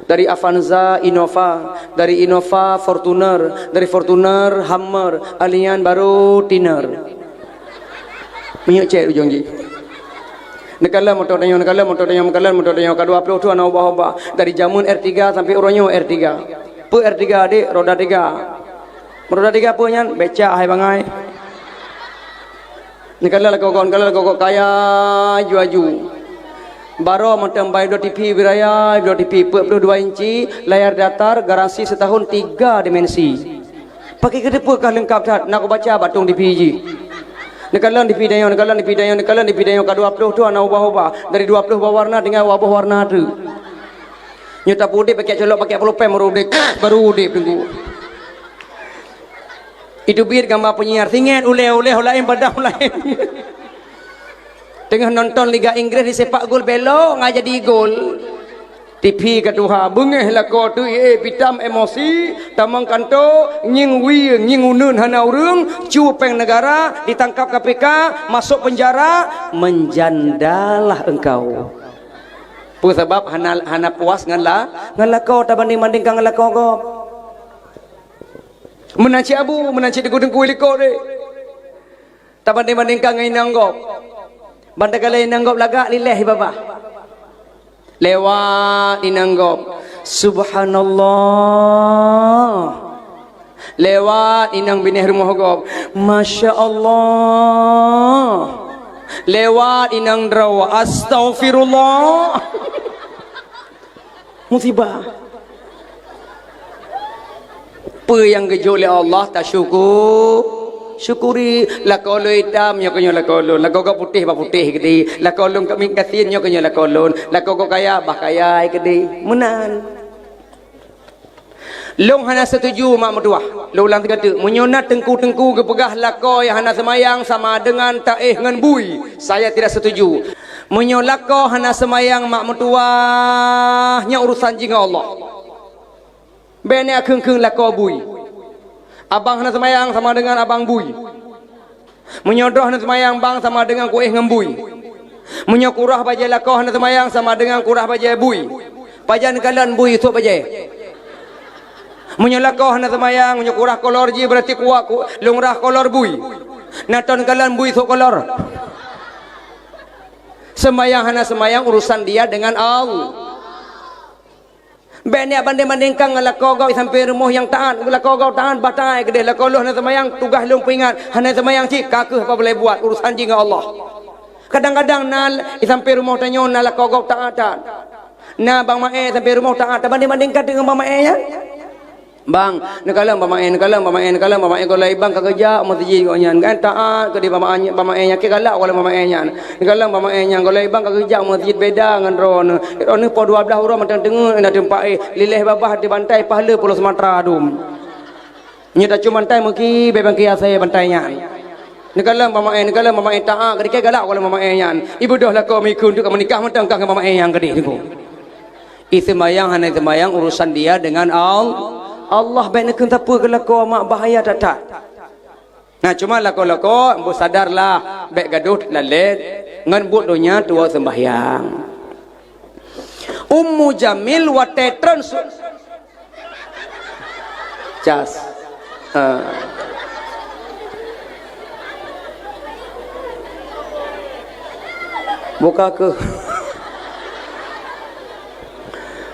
dari Avanza Innova, dari Innova Fortuner, dari Fortuner Hummer, Allianz baru Tiner. Minyak cek ujung ji. Nekala motor tanya, nekala motor tanya, nekala motor tanya. Kadua puluh tu anak ubah-ubah dari Jamun R3 sampai Oronyo R3. Pe R3 adik roda 3. Roda 3 pe nyan becak hai bangai. Nekala kau kaya juaju. Baru macam bayi TV beraya, TV 42 inci, layar datar, garansi setahun 3 dimensi. Pakai kedepa kah lengkap tak? Nak aku baca batung TV ji. Nekalan TV dayon, kadua puluh tu anak ubah-ubah dari 20 warna dengan wabah warna tu. Nyata putih pakai colok pakai pulpen baru udip tunggu. Itu biar gambar penyiar singet oleh lain pada lain. Tengah nonton Liga Inggris di sepak gol belok ngah jadi gol. TV kedua bengeh lah kau tu pitam emosi tamang kanto nying unun hana urung cupeng negara ditangkap KPK masuk penjara menjandalah engkau. Pu sebab hana puas ngala kau tak banding kang ngala kau. Menanci abu menanci dengku liko de. Tak banding kang ngai nanggop. Bantai kali nanggop lagak lilih bapa. Lewat inanggop. Subhanallah. Lewat inang binih rumah gop. Masya Allah. Lewat inang drawa. Astaghfirullah. Musibah. Apa yang gejol oleh Allah tak syukur. Syukuri lakolo hitam nyokonyo lakolo lakoko putih ba putih gede lakolo kami katin nyokonyo lakolo lakoko kaya bah kaya gede menan long hana setuju mak mertua lo ulang kata menyonat tengku-tengku gepegah lako yang hana semayang sama dengan taih ngan bui saya tidak setuju menyolako hana semayang mak mertua nya urusan jing Allah bene keung-keung lako bui. Abang hendak semayang sama dengan abang bui. Menyodoh hendak semayang bang sama dengan kuih ngembui. Menyokurah baja lakoh hendak semayang sama dengan kurah baja bui. Pajan kalan bui sok baja. Menyolakoh hendak semayang menyokurah kolor ji berarti kuat lungrah kolor bui. Naton kalan bui sok kolor. Semayang hendak semayang urusan dia dengan Allah. Banyak banding-bandingkan dengan lakogau sampai rumah yang taat lakogau taat batai kedai lakoloh nak semayang tugas long peringat hanya semayang cik kakeh apa boleh buat urusan jing Allah kadang-kadang nal sampai rumah tanya nal lakogau taat na bang mae sampai rumah taat banding-bandingkan dengan bang mae nya bang nekalang bang mae golai bang kerja masjid kau nyan kan taat kedai bang mae nya ke galak wala bang mae nya nekalang bang mae nya golai bang kerja masjid beda dengan ron po 12 orang macam dengar nak tempat lilih babah di bantai pahala Pulau Sumatera dum nyata cuma bantai mungkin bebang kia saya bantainya nekalang bang mae taat kedai galak wala bang mae nya ibu dah lah kau mikun untuk menikah mentang kang bang mae yang kedai tu ismayang hanya ismayang urusan dia dengan Allah baik nak apa kelako mak bahaya tak. Nah cuma lako ambo sadarlah baik gaduh lalet ngan buat donya tua sembahyang. Ummu Jamil wa tetron jas. Buka ke?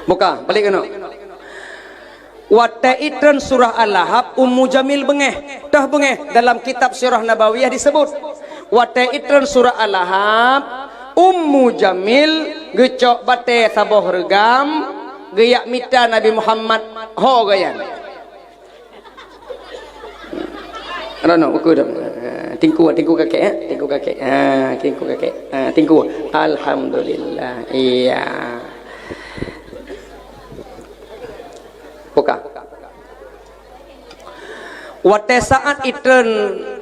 Buka, balik kena. Wataitran surah Al-Lahab Ummu Jamil bengeh dah bengeh dalam kitab Sirah Nabawiyah disebut wataitran surah Al-Lahab Ummu Jamil gecok bate saboh regam geyak mita Nabi Muhammad ho gayan rano uku tingku kakek tingku alhamdulillah iya buka. Wate saat itren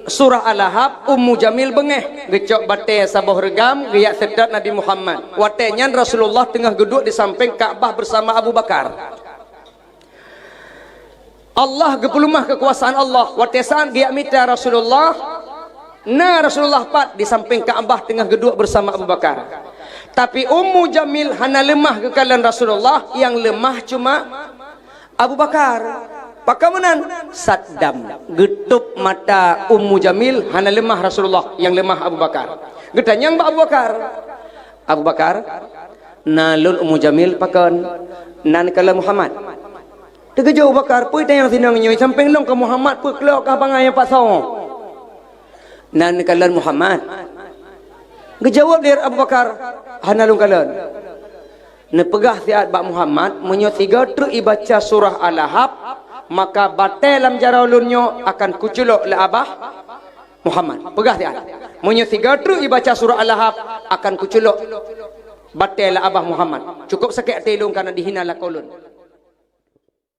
surah Al-Lahab Ummu Jamil bengeh gecok bate saboh regam geyak sedat Nabi Muhammad. Wate nyan Rasulullah tengah duduk di samping Ka'bah bersama Abu Bakar. Allah gepulumah kekuasaan Allah. Wate saat geyak mita Rasulullah Rasulullah pat di samping Ka'bah tengah duduk bersama Abu Bakar. Tapi Ummu Jamil hana lemah kekalan Rasulullah, yang lemah cuma Abu Bakar. Pakamanan Saddam getup mata Ummu Jamil hana lemah Rasulullah, yang lemah Abu Bakar. Getanyang Abu Bakar. Abu Bakar nalun Ummu Jamil pakan nan kala Muhammad. Tegejo Abu Bakar pui tayang sinang nyoy samping long ke Muhammad pui kelok ka bangai pasau. Nan kala Muhammad. Gejawab dia Abu Bakar hana lung kalan. Nepegah siat bak Muhammad menyo 3 tru ibaca surah Al-Ahab, maka batelam jaralunyo akan kuculok le abah Muhammad. Pegah siat. Menyo 3 tru ibaca surah Al-Ahab akan kuculok batel abah Muhammad. Cukup sakit telung karena dihina la kolun.